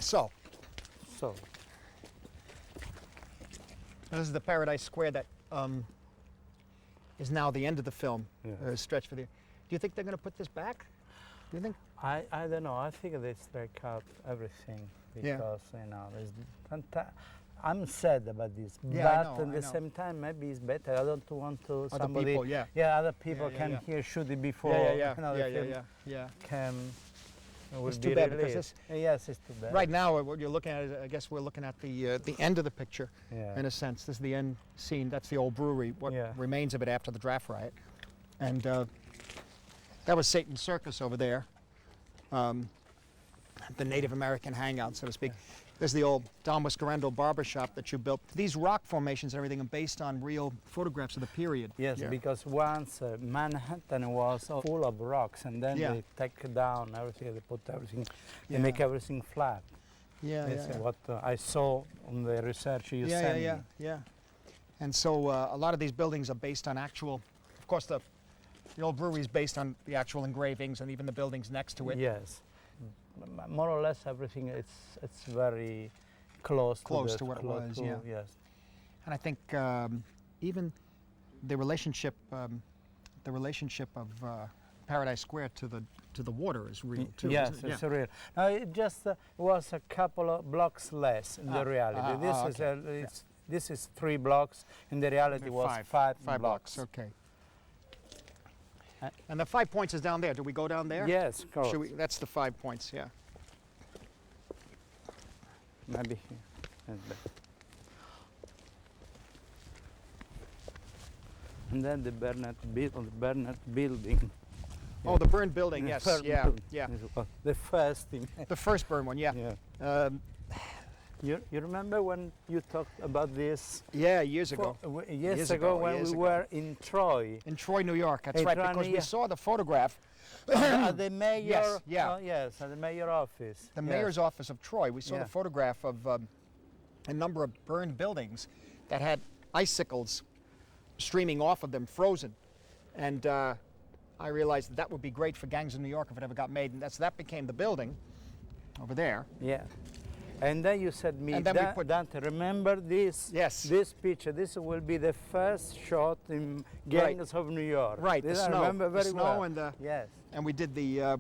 So, So, this is the Paradise Square that is now the end of the film, Yeah. stretched for the. Do you think they're going to put this back? Do you think? I don't know. I think they strike out everything Yeah. because there's I'm sad about this, Yeah, but I know, at I the know. same time maybe it's better. I don't want to Other somebody. people, yeah. Yeah, other people yeah, can yeah. hear shoot it before. Yeah, the film yeah. Can. Will It's be too bad because released. Yes, it's too bad. Right now, what you're looking at is, I guess we're looking at the end of the picture, Yeah. in a sense. This is the end scene. That's the old brewery, what Yeah. remains of it after the draft riot. And that was Satan's Circus over there, the Native American hangout, so to speak. There's the old Don Whiskerando barbershop that you built. These rock formations and everything are based on real photographs of the period. Yes, Yeah. because once Manhattan was full of rocks, and then Yeah. they take down everything, they put everything, they Yeah. make everything flat. Yeah, This is yeah. what I saw on the research you Yeah, sent yeah, me. yeah. And so a lot of these buildings are based on actual, of course, the old brewery is based on the actual engravings and even the buildings next to it. Yes, more or less everything. It's very close To what it was, yeah. Yes. And I think even the relationship of Paradise Square to the water is real too. Yes, isn't it? it's real. Now it just was a couple of blocks less in the reality. This is 3 blocks. In the reality, it was five blocks. Okay. And the 5 points is down there. Do we go down there? Yes, of course. That's the 5 points. Yeah. Maybe here. And there. And then the Bernard building. Oh, the burned building. Yes. Burned Yeah. building. Yeah. The first thing. The first burned one. Yeah. Yeah. You remember when you talked about this? Yeah. Years ago. Years ago when we were in Troy. In Troy, New York. That's In right. Troy, Because New we York. saw the photograph. At the mayor. Yes, yeah. Yes, at the mayor office. The Yes. mayor's office of Troy. We saw Yeah. the photograph of a number of burned buildings that had icicles streaming off of them, frozen. And I realized that would be great for Gangs of New York if it ever got made. And that became the building over there. Yeah. And then you said me, And then we put- Dante, remember this? Yes. This picture. This will be the first shot in Gangs of New York. Right, This the I snow. remember The very snow well. and the- Yes. And we did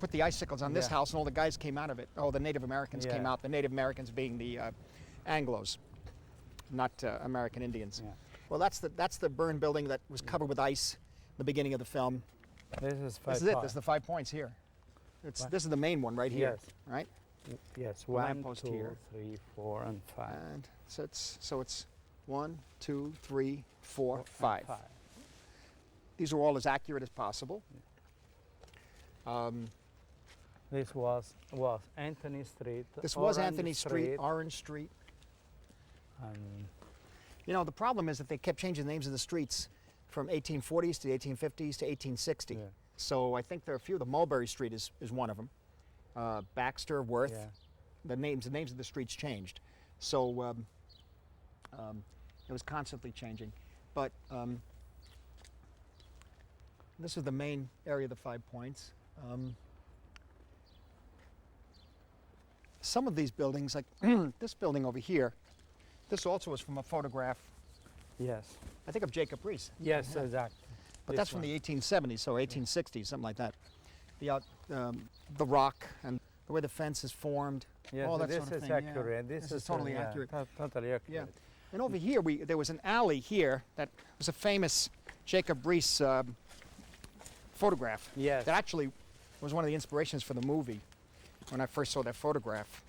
put the icicles on this Yeah. house, and all the guys came out of it. Oh, the Native Americans came Yeah. out. The Native Americans being the Anglos, not American Indians. Yeah. Well, that's the burned building that was covered with ice. The beginning of the film. This is five. This is it. This is the 5 points here. This is the main one right here. Yes. Right. Yes. 1, lamppost 2, here. 3, 4, and 5. And so it's 1, 2, 3, 4, 5. These are all as accurate as possible. This was Anthony Street. This was Orange Anthony Street, Orange Street. And You know, the problem is that they kept changing the names of the streets from 1840s to 1850s to 1860. Yeah. So I think there are a few. The Mulberry Street is one of them. Baxter, Worth. Yeah. The names of the streets changed. So it was constantly changing. But this is the main area of the 5 points. Some of these buildings, like this building over here, this also is from a photograph, Yes. I think, of Jacob Riis. Yes, Yeah. exactly. But This that's from one. the 1870s, so 1860s, something like that. The rock and the way the fence is formed, Yes, all that this sort of is thing. yeah. accurate. This is totally yeah, accurate. Totally accurate. Yeah. And over here, there was an alley here that was a famous Jacob Riis photograph. Yes. That actually was one of the inspirations for the movie when I first saw that photograph.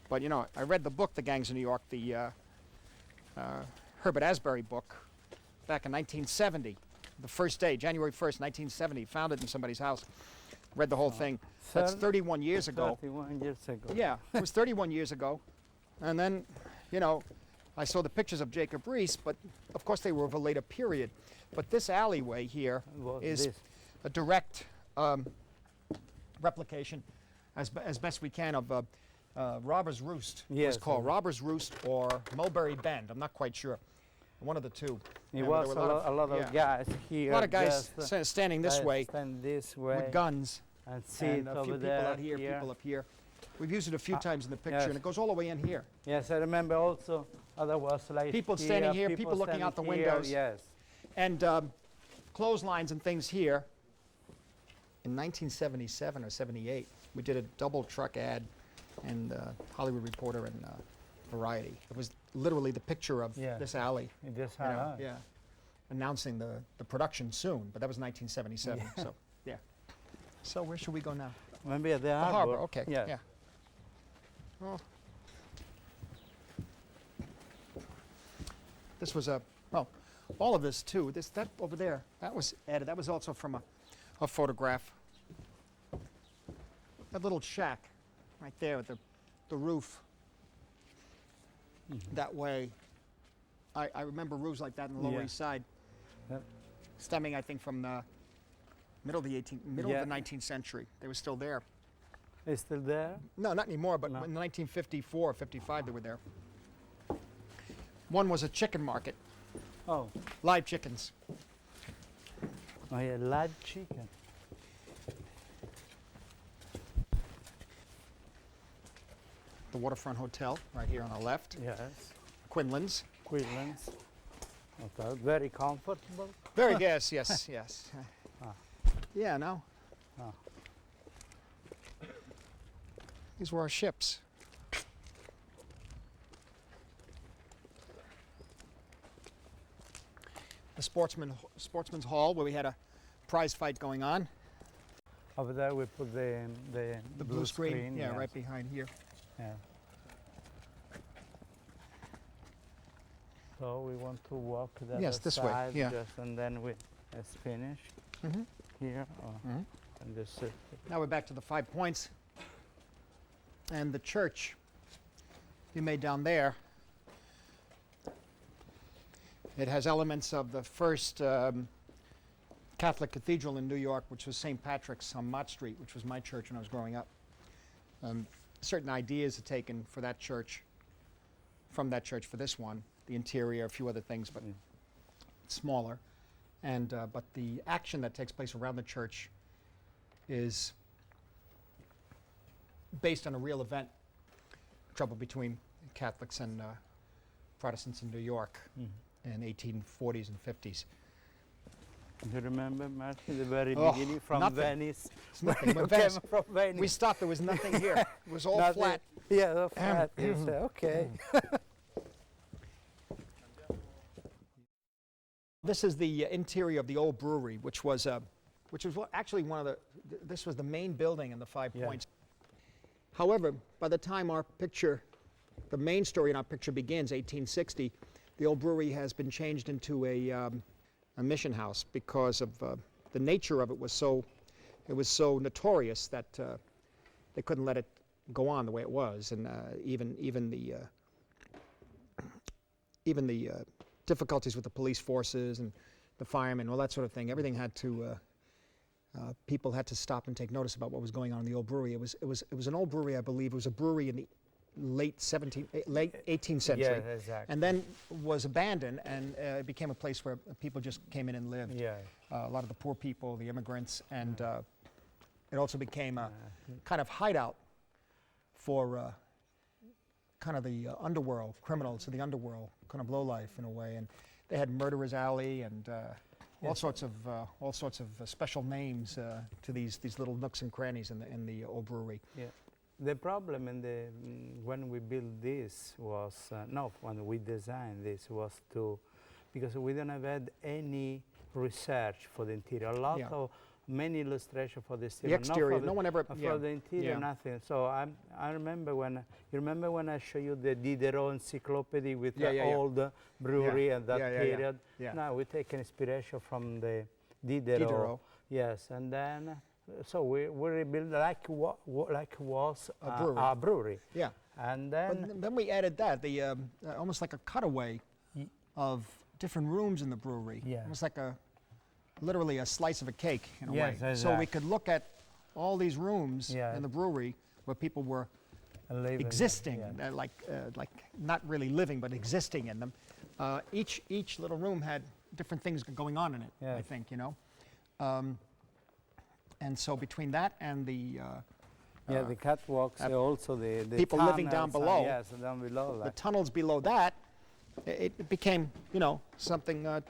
But you know, I read the book, The Gangs of New York, the Herbert Asbury book, back in 1970. The first day, January 1st, 1970, found it in somebody's house. Read the whole thing. That's 31 years ago. 31 years ago. Yeah, it was 31 years ago. And then, you know, I saw the pictures of Jacob Riis, but of course they were of a later period. But this alleyway here Was is this. a direct replication, as best we can, of Robber's Roost. It was Yes, called Robber's Roost or Mulberry Bend. I'm not quite sure. One of the two. It And was there a were lot of yeah. guys here. A lot of guys just, standing this way stand this way with guns. and sit And a over few people there. out here, people up here. We've used it a few times in the picture, yes. and it goes all the way in here. Yes, I remember also other was like People standing here, people looking out the standing windows. here, yes. And clotheslines and things here. In 1977 or 78, we did a double truck ad in Hollywood Reporter and Variety. It was literally the picture of Yeah. this alley. This you know, house. yeah, announcing the production soon, but that was 1977. Yeah. So yeah. So where should we go now? Maybe at the The harbor. harbor. Okay. Yes. Yeah. Oh. This was well, all of this too. That over there, that was added. That was also from a photograph. That little shack, right there with the roof. Mm-hmm. That way. I remember roofs like that in the Lower Yeah. East Side, Yep. stemming I think from the middle of the 19th century. They were still there. It's still there? No, not anymore, but No. in 1954, 55 they were there. One was a chicken market, Oh. live chickens. Oh yeah, live chicken. The Waterfront Hotel, right here on the left. Yes. Quinlan's. Queenslands. Okay. Very comfortable. Very yes, yes, yes. Ah. Yeah, no. Ah. These were our ships. The Sportsman's Hall, where we had a prize fight going on. Over there we put the Blue screen, yeah, yes. right behind here. Yeah. So we want to walk the Yes, other this way, side, yeah. just, and then it's finished Mm-hmm. here. Mm-hmm. And this is Now we're back to the 5 points. And the church you made down there, it has elements of the first Catholic cathedral in New York, which was St. Patrick's on Mott Street, which was my church when I was growing up. Certain ideas are taken for that church, from that church for this one, the interior, a few other things, but it's smaller. And but the action that takes place around the church is based on a real event, trouble between Catholics and Protestants in New York in 1840s and 50s. Do you remember, Martin, the very Oh, beginning from nothing. Venice? It's nothing You but came Venice. from Venice. We stopped, there was nothing here. It was all Nothing. flat. Yeah, all flat. Yes, okay. This is the interior of the old brewery, which was actually one of this was the main building in the 5 Yeah. points. However, by the time our picture, the main story in our picture begins, 1860, the old brewery has been changed into a mission house because of the nature of it was so notorious that they couldn't let it go on the way it was, and even the difficulties with the police forces and the firemen, all that sort of thing. Everything had to. People had to stop and take notice about what was going on in the old brewery. It was an old brewery, I believe. It was a brewery in the late 18th century, Yeah, exactly. and then was abandoned, and it became a place where people just came in and lived. Yeah. A lot of the poor people, the immigrants, and it also became a kind of hideout for kind of the underworld, criminals of the underworld, kind of lowlife in a way. And they had Murderer's Alley and all sorts of special names to these little nooks and crannies in the old brewery. Yeah. The problem in when we built this was when we designed this was because we didn't have had any research for the interior. A lot of many illustrations for the exterior. The exterior, no one ever. For the interior, nothing. So I remember when I showed you the Diderot encyclopedia with the old brewery and that period. Yeah. Now we take an inspiration from the Diderot. Yes, and then so we rebuilt like was a brewery. Yeah. And then But then we added that the almost like a cutaway of different rooms in the brewery. Yeah. Almost like literally a slice of a cake in a way. Exactly. So we could look at all these rooms in the brewery where people were existing, like not really living, but existing in them. Each little room had different things going on in it. I think, and so between that and the Yeah, the catwalks, also the people living down tunnels, below. yes, down below. The tunnels below that, it became, something a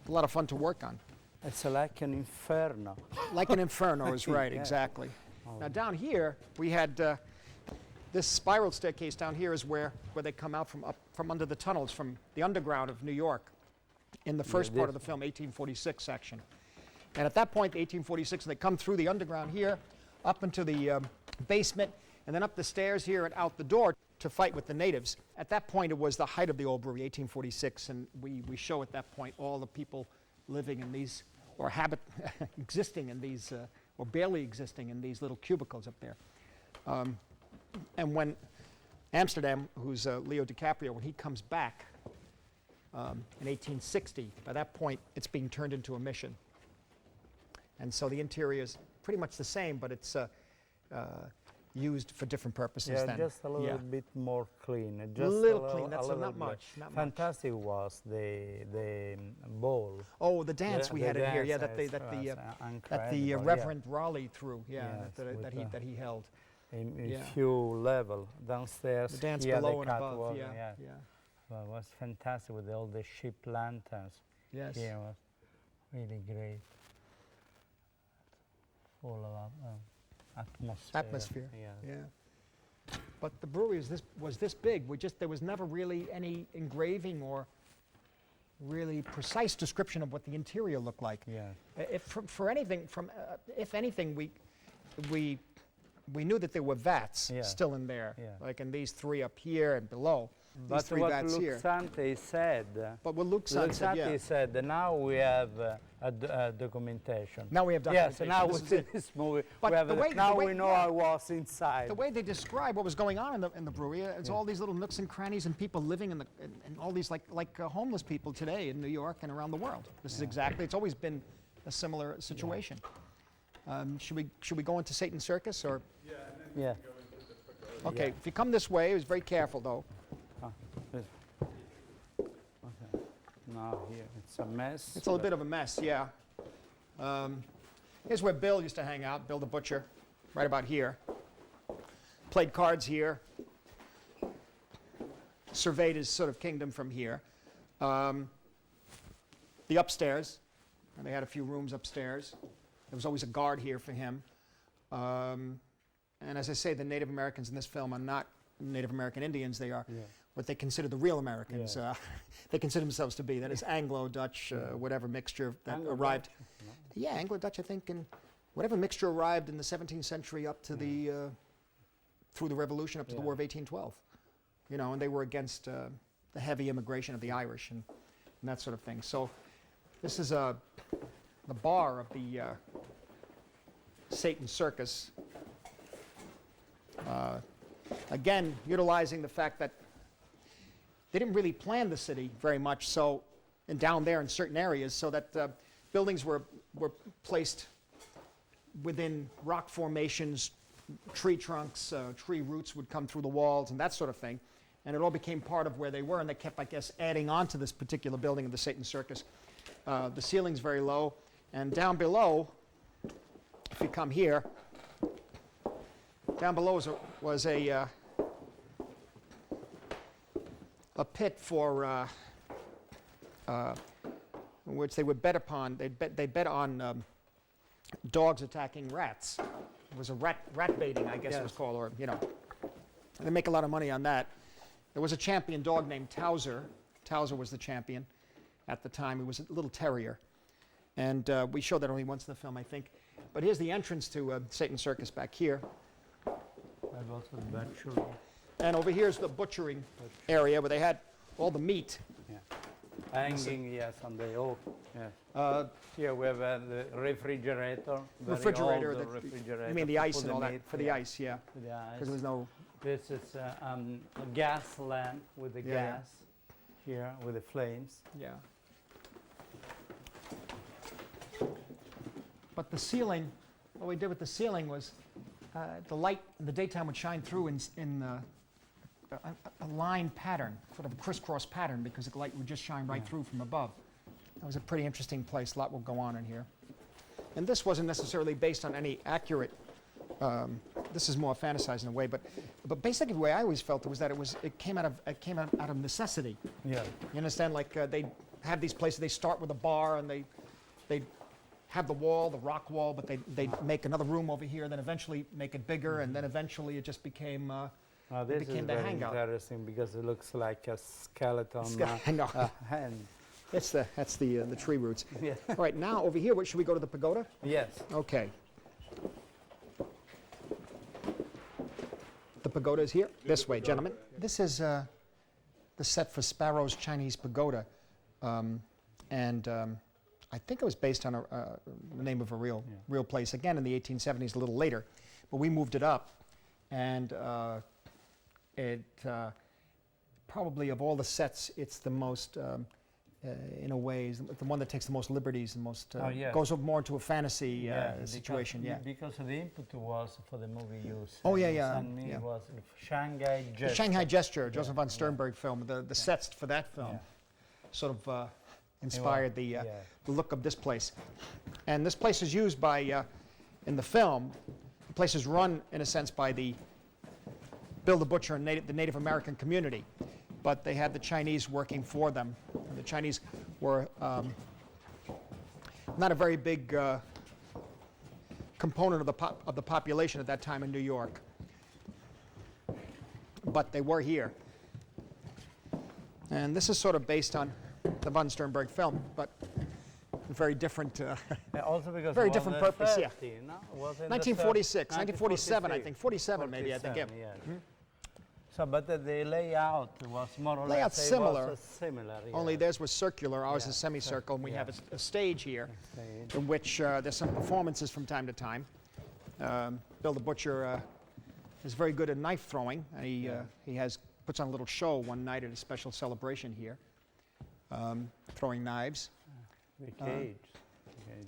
lot of fun to work on. It's like an inferno. Like an inferno is right, Yeah. exactly. Now down here, we had this spiral staircase down here is where they come out from under the tunnels, from the underground of New York, in the first part of the film, 1846 section. And at that point, the 1846, they come through the underground here, up into the basement, and then up the stairs here and out the door to fight with the natives. At that point, it was the height of the old brewery, 1846, and we show at that point all the people living in these, or existing in these, or barely existing in these little cubicles up there. And when Amsterdam, who's Leo DiCaprio, when he comes back in 1860, by that point, it's being turned into a mission. And so the interior is pretty much the same, but it's used for different purposes then. Just a little bit more clean. Just a little clean, that's not much. Fantastic was the ball. Oh, the dance we had it here, yeah, that the Reverend Raleigh threw, that he held. In few level downstairs. The dance here, below the and above, yeah. Well, it was fantastic with all the ship lanterns. Yes. Here was really great. Full of atmosphere. Yeah. But the brewery was this big. There was never really any engraving or really precise description of what the interior looked like. Yeah. If anything, we knew that there were vats still in there, like in these three up here and below. But three what vats Luke here. Sante said, But what Luke Sante said, now we have a documentation. Now we have documentation. Yes, now with this movie, but we know I was inside. The way they describe what was going on in the brewery, it's all these little nooks and crannies and people living in all these like homeless people today in New York and around the world. This is exactly, it's always been a similar situation. Should we go into Satan's Circus or? Yeah. Okay, if you come this way, be very careful though. Okay. Now here, it's a mess. It's a little bit of a mess, yeah. Here's where Bill used to hang out, Bill the Butcher, right about here. Played cards here. Surveyed his sort of kingdom from here. The upstairs, and they had a few rooms upstairs. There was always a guard here for him. And as I say, the Native Americans in this film are not Native American Indians. They are what they consider the real Americans. They consider themselves to be. That is Anglo-Dutch, whatever mixture that arrived. No. Yeah, Anglo-Dutch, I think, and whatever mixture arrived in the 17th century up to through the Revolution up to the War of 1812. And they were against the heavy immigration of the Irish and that sort of thing. So this is the bar of the Satan's Circus. Again, utilizing the fact that they didn't really plan the city very much, and down there in certain areas, so that buildings were placed within rock formations, tree trunks, tree roots would come through the walls, and that sort of thing. And it all became part of where they were, and they kept, I guess, adding on to this particular building of the Satan's Circus. The ceiling's very low, and down below, if you come here, down below was a pit for which they would bet upon. They bet on dogs attacking rats. It was a rat baiting, I guess it was called, or they make a lot of money on that. There was a champion dog named Towser. Towser was the champion at the time. He was a little terrier, and we showed that only once in the film, I think. But here's the entrance to Satan's Circus back here. And also the butchery. And over here's the butchering area where they had all the meat. Yeah. Hanging, on the oak. Yeah. Here we have the refrigerator. Refrigerator. You mean the ice and all that? Meat, for the ice, yeah. For the ice. Because there was no... This is a gas lamp with the gas here with the flames. Yeah. But the ceiling, what we did with the ceiling was the light in the daytime would shine through in a line pattern, sort of a crisscross pattern, because the light would just shine right through from above. That was a pretty interesting place. A lot will go on in here. And this wasn't necessarily based on any accurate this is more fantasized in a way, but basically the way I always felt it was that it came out of necessity. Yeah. You understand? Like they have these places. They start with a bar, and they have the wall, the rock wall, but they make another room over here. Then eventually make it bigger, and then eventually it just became. This became is the very hangout. interesting because it looks like a skeleton I know. hand. That's the tree roots. Yeah. All right, now over here, should we go to the pagoda? Yes. Okay. The pagoda is here. This way, gentlemen. This is the set for Sparrow's Chinese Pagoda, and I think it was based on the name of a real place. Again, in the 1870s, a little later, but we moved it up, and it probably of all the sets, it's the most. In a way, is the one that takes the most liberties and most goes more into a fantasy situation. Because the input was for the movie use. Oh yeah. It was Shanghai Gesture. The Shanghai Gesture, Joseph von Sternberg film. The sets for that film sort of inspired the look of this place. And this place is used by in the film. The place is run in a sense by the Bill the Butcher and the Native American community. But they had the Chinese working for them. And the Chinese were not a very big component of the population at that time in New York. But they were here. And this is sort of based on the von Sternberg film, but very different. Also because very it was different the purpose, 30, yeah. No? Was in 1946, 1947, I think. 47 maybe, I think. Yeah. So, but the layout was more or Layout's less similar. Similar. Only theirs was circular, ours is semicircle, and we have a stage here in which there's some performances from time to time. Bill the Butcher is very good at knife throwing, and he puts on a little show one night at a special celebration here, throwing knives. The cage.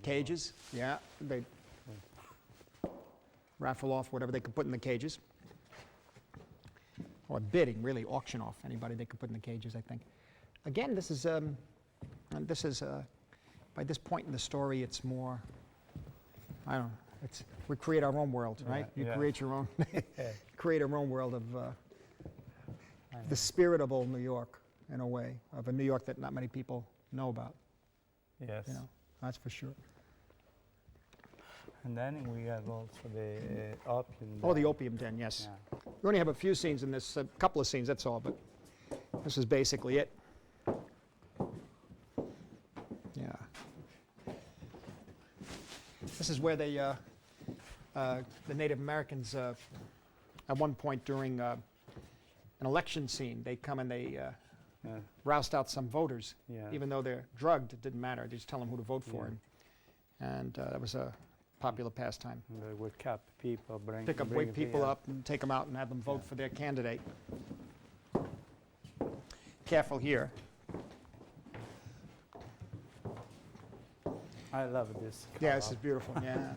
Cages, yeah. They raffle off whatever they could put in the cages. Or bidding, really, auction off anybody they could put in the cages, I think. Again, this is by this point in the story, it's more, I don't know, we create our own world, right? You create your own, create our own world of the spirit of old New York, in a way, of a New York that not many people know about. Yes. You know, that's for sure. And then we have also the opium den. Oh, the opium den, yes. Yeah. We only have a few scenes in this, a couple of scenes, that's all, but this is basically it. Yeah. This is where they, the Native Americans, at one point during an election scene, they come and they roust out some voters. Even though they're drugged, it didn't matter. They just tell them who to vote for. And that was a popular pastime. And they would cap people, Wake people up and take them out and have them vote for their candidate. Careful here. I love this. Yeah, this is beautiful. Yeah,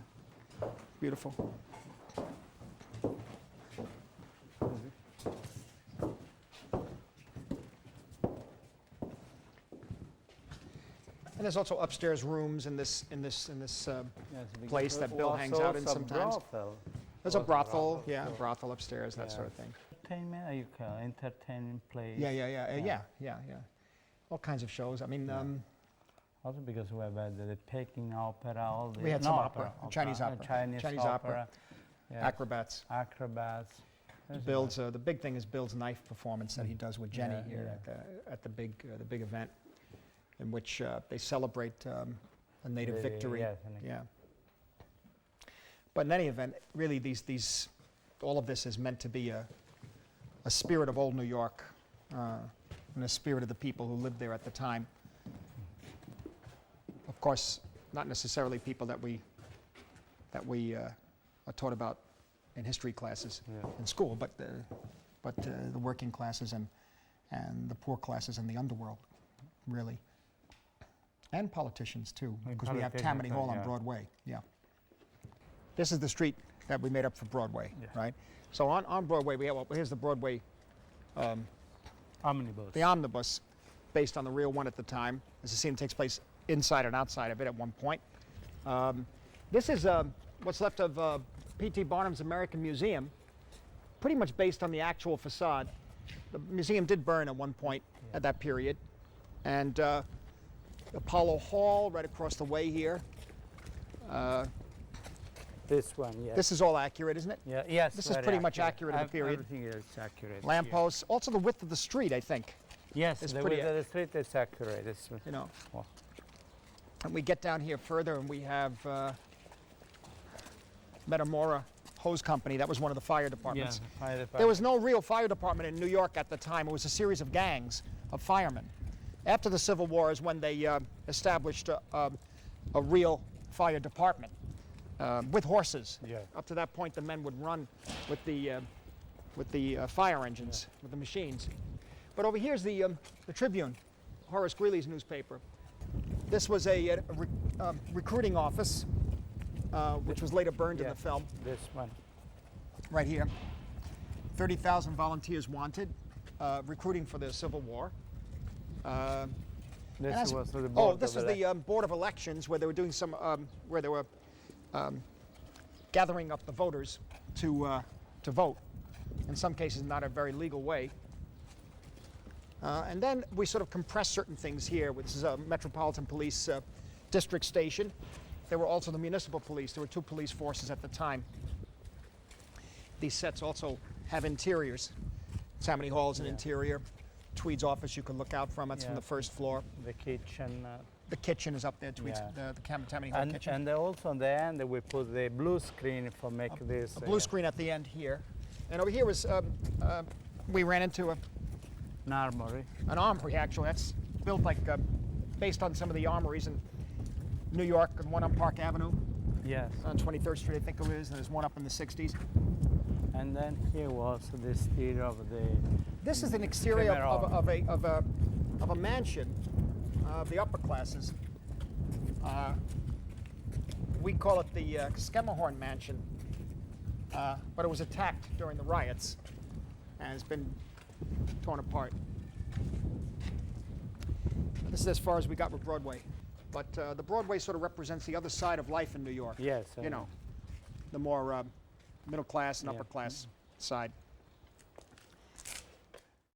beautiful. And there's also upstairs rooms in this place that Bill hangs out in sometimes. There's a brothel, brothel upstairs, that sort of thing. Entertainment, you can entertaining place. Yeah. All kinds of shows. I mean, also because we have the Peking opera, all the we had some opera, Chinese opera, Chinese opera. Acrobats. Builds. The big thing is Bill's knife performance that he does with Jenny here at the big event, in which they celebrate a native victory. Yeah. But in any event, really, all of this is meant to be a spirit of old New York, and a spirit of the people who lived there at the time. Of course, not necessarily people that we are taught about in history classes in school, but the working classes and the poor classes and the underworld, really. And politicians, too, because we have Tammany Hall on Broadway. Yeah. This is the street that we made up for Broadway, right? So on Broadway, here's the Broadway omnibus. The omnibus, based on the real one at the time. As the scene takes place inside and outside of it at one point. This is what's left of P.T. Barnum's American Museum, pretty much based on the actual facade. The museum did burn at one point at that period. And Apollo Hall right across the way here. This one, yes. This is all accurate, isn't it? Yeah, yes. This is very pretty much accurate of the period. Everything is accurate. Lampposts, also the width of the street, I think. Yes, It's the pretty width of the street is accurate. It's, You know. oh, And we get down here further and we have Metamora Hose Company. That was one of the fire departments. yeah, fire department. There was no real fire department in New York at the time. It was a series of gangs of firemen. After the Civil War is when they established a real fire department with horses. Yeah. Up to that point, the men would run with the fire engines, with the machines. But over here's the Tribune, Horace Greeley's newspaper. This was a recruiting office, which was later burned in Yeah, the film. This one. Right here. 30,000 volunteers wanted, recruiting for the Civil War. This was the board. Oh, this was the Board of Elections, where they were doing some, where they were gathering up the voters to vote. In some cases, not a very legal way. And then we sort of compress certain things here. This is a Metropolitan Police district station. There were also the municipal police. There were two police forces at the time. These sets also have interiors. Tammany Hall is an interior. Tweed's office you can look out from. That's from Yeah. the first floor. The kitchen. The kitchen is up there. Tweed's, Yeah. the Tammany Hall kitchen. And also on the end we put the blue screen for make this. A blue screen at the end here. And over here was, we ran into An armory. an armory, actually. That's built like, based on some of the armories in New York, and one on Park Avenue, Yes. on 23rd Street, I think it is, and there's one up in the 60s. And then here was the exterior of the. This is an exterior Camera. of a mansion of the upper classes. We call it the Skemmerhorn Mansion, but it was attacked during the riots and has been torn apart. This is as far as we got with Broadway, but the Broadway sort of represents the other side of life in New York. Yes. You know, the more middle class and Yeah. upper class side.